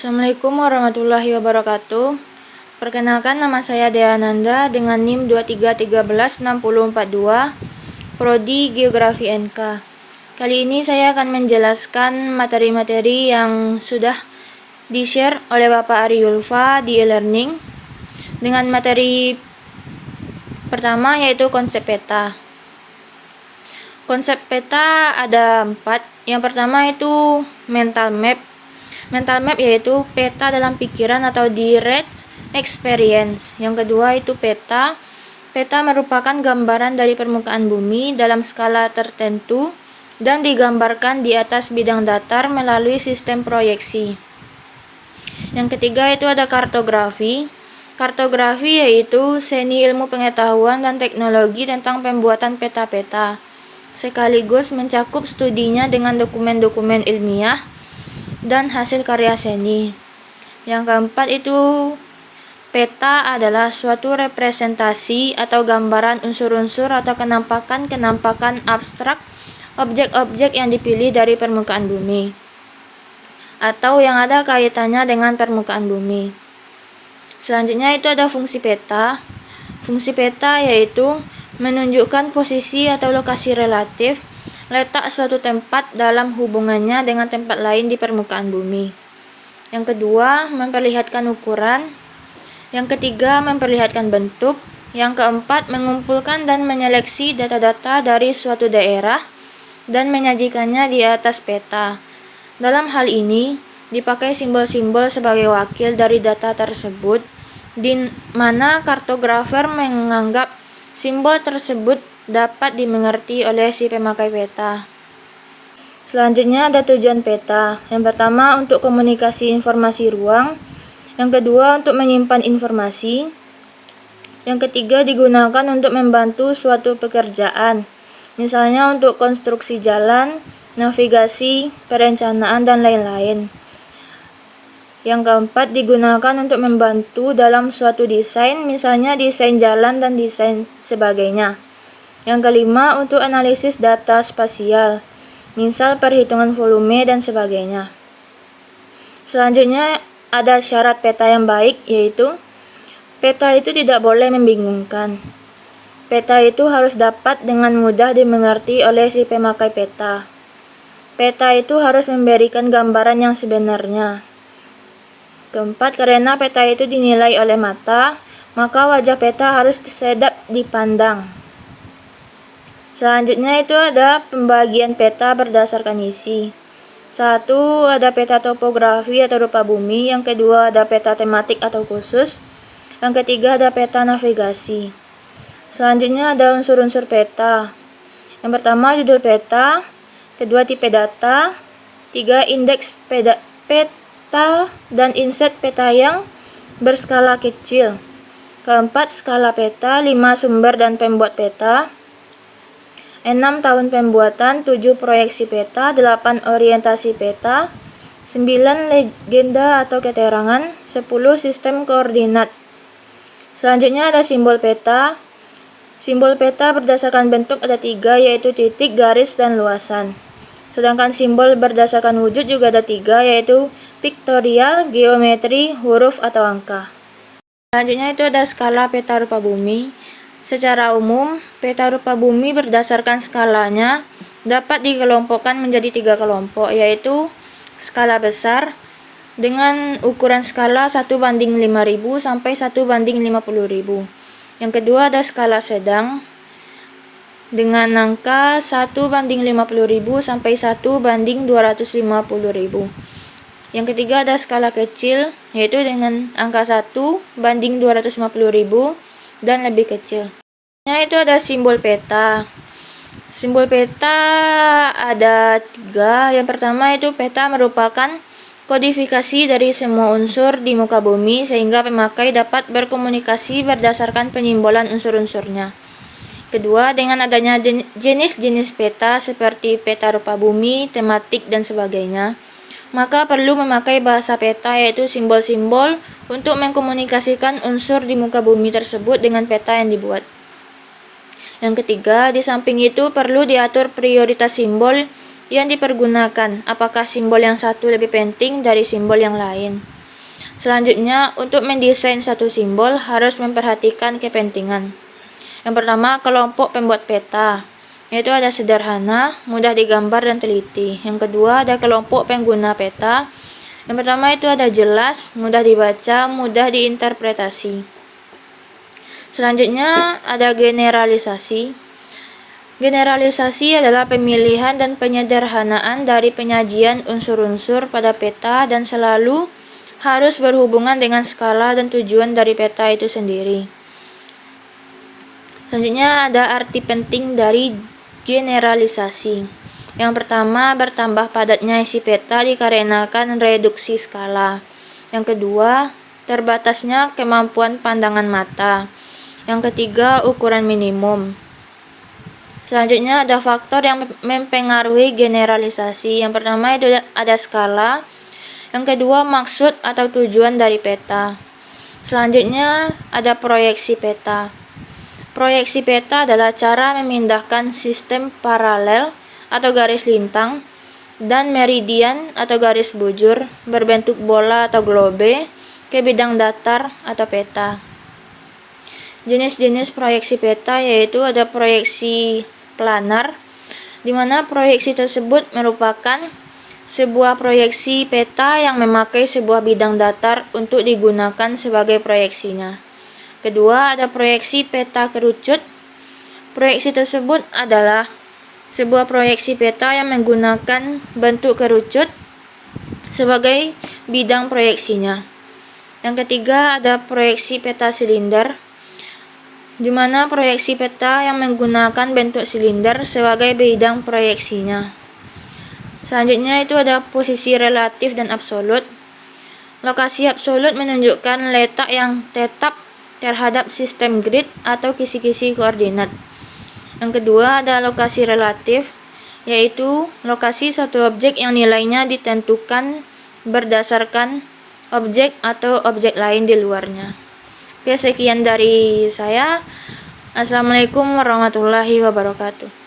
Assalamualaikum warahmatullahi wabarakatuh. Perkenalkan, nama saya Dea Nanda dengan NIM 23136042, Prodi Geografi NK. Kali ini saya akan menjelaskan materi-materi yang sudah di-share oleh Bapak Ari Yulfa di e-learning dengan materi pertama, yaitu konsep peta. Konsep peta ada 4. Yang pertama itu mental map. Mental map yaitu peta dalam pikiran atau direct experience. Yang kedua itu peta. Peta merupakan gambaran dari permukaan bumi dalam skala tertentu dan digambarkan di atas bidang datar melalui sistem proyeksi. Yang ketiga itu ada kartografi. Kartografi yaitu seni ilmu pengetahuan dan teknologi tentang pembuatan peta-peta, sekaligus mencakup studinya dengan dokumen-dokumen ilmiah dan hasil karya seni. Yang keempat itu peta adalah suatu representasi atau gambaran unsur-unsur atau kenampakan-kenampakan abstrak objek-objek yang dipilih dari permukaan bumi atau yang ada kaitannya dengan permukaan bumi. Selanjutnya itu ada fungsi peta. Fungsi peta yaitu menunjukkan posisi atau lokasi relatif letak suatu tempat dalam hubungannya dengan tempat lain di permukaan bumi. Yang kedua, memperlihatkan ukuran. Yang ketiga, memperlihatkan bentuk. Yang keempat, mengumpulkan dan menyeleksi data-data dari suatu daerah dan menyajikannya di atas peta. Dalam hal ini, dipakai simbol-simbol sebagai wakil dari data tersebut, di mana kartografer menganggap simbol tersebut dapat dimengerti oleh si pemakai peta. Selanjutnya ada tujuan peta. Yang pertama untuk komunikasi informasi ruang. Yang kedua untuk menyimpan informasi. Yang ketiga digunakan untuk membantu suatu pekerjaan. Misalnya untuk konstruksi jalan, navigasi, perencanaan, dan lain-lain. Yang keempat digunakan untuk membantu dalam suatu desain, misalnya desain jalan dan desain sebagainya. Yang kelima untuk analisis data spasial, misal perhitungan volume dan sebagainya. Selanjutnya ada syarat peta yang baik, yaitu peta itu tidak boleh membingungkan. Peta itu harus dapat dengan mudah dimengerti oleh si pemakai peta. Peta itu harus memberikan gambaran yang sebenarnya. Keempat, karena peta itu dinilai oleh mata, maka wajah peta harus sedap dipandang. Selanjutnya itu ada pembagian peta berdasarkan isi. 1. Ada peta topografi atau rupa bumi. Yang kedua ada peta tematik atau khusus. Yang ketiga ada peta navigasi. Selanjutnya ada unsur-unsur peta. Yang pertama judul peta. Kedua tipe data. 3. Indeks peta dan inset peta yang berskala kecil. Keempat, skala peta. 5. Sumber dan pembuat peta. 6. Tahun pembuatan. 7. Proyeksi peta. 8. Orientasi peta. 9. Legenda atau keterangan. 10. Sistem koordinat. Selanjutnya ada simbol peta. Simbol peta berdasarkan bentuk ada 3, yaitu titik, garis, dan luasan. Sedangkan simbol berdasarkan wujud juga ada 3, yaitu piktorial, geometri, huruf, atau angka. Selanjutnya itu ada skala peta rupa bumi. Secara umum, peta rupa bumi berdasarkan skalanya dapat dikelompokkan menjadi 3 kelompok, yaitu skala besar dengan ukuran skala 1:5000 sampai 1:50.000. Yang kedua ada skala sedang dengan angka 1:50.000 sampai 1:250.000. Yang ketiga ada skala kecil, yaitu dengan angka 1:250.000 dan lebih kecil. Nah, itu ada simbol peta. Simbol peta ada 3. Yang pertama itu peta merupakan kodifikasi dari semua unsur di muka bumi sehingga pemakai dapat berkomunikasi berdasarkan penyimbolan unsur-unsurnya. Kedua, dengan adanya jenis-jenis peta seperti peta rupa bumi, tematik, dan sebagainya, maka perlu memakai bahasa peta, yaitu simbol-simbol untuk mengkomunikasikan unsur di muka bumi tersebut dengan peta yang dibuat. Yang ketiga, di samping itu perlu diatur prioritas simbol yang dipergunakan. Apakah simbol yang satu lebih penting dari simbol yang lain? Selanjutnya, untuk mendesain satu simbol harus memperhatikan kepentingan. Yang pertama, kelompok pembuat peta, yaitu ada sederhana, mudah digambar dan teliti. Yang kedua, ada kelompok pengguna peta. Yang pertama itu ada jelas, mudah dibaca, mudah diinterpretasi. Selanjutnya, ada generalisasi. Generalisasi adalah pemilihan dan penyederhanaan dari penyajian unsur-unsur pada peta dan selalu harus berhubungan dengan skala dan tujuan dari peta itu sendiri. Selanjutnya ada arti penting dari generalisasi. Yang pertama, bertambah padatnya isi peta dikarenakan reduksi skala. Yang kedua, terbatasnya kemampuan pandangan mata. Yang ketiga, ukuran minimum. Selanjutnya ada faktor yang mempengaruhi generalisasi. Yang pertama itu ada skala. Yang kedua, maksud atau tujuan dari peta. Selanjutnya ada proyeksi peta. Proyeksi peta adalah cara memindahkan sistem paralel atau garis lintang dan meridian atau garis bujur berbentuk bola atau globe ke bidang datar atau peta. Jenis-jenis proyeksi peta yaitu ada proyeksi planar, di mana proyeksi tersebut merupakan sebuah proyeksi peta yang memakai sebuah bidang datar untuk digunakan sebagai proyeksinya. Kedua, ada proyeksi peta kerucut. Proyeksi tersebut adalah sebuah proyeksi peta yang menggunakan bentuk kerucut sebagai bidang proyeksinya. Yang ketiga, ada proyeksi peta silinder, di mana proyeksi peta yang menggunakan bentuk silinder sebagai bidang proyeksinya. Selanjutnya itu ada posisi relatif dan absolut. Lokasi absolut menunjukkan letak yang tetap terhadap sistem grid atau kisi-kisi koordinat. Yang kedua ada lokasi relatif, yaitu lokasi suatu objek yang nilainya ditentukan berdasarkan objek atau objek lain di luarnya. Oke, sekian dari saya. Assalamualaikum warahmatullahi wabarakatuh.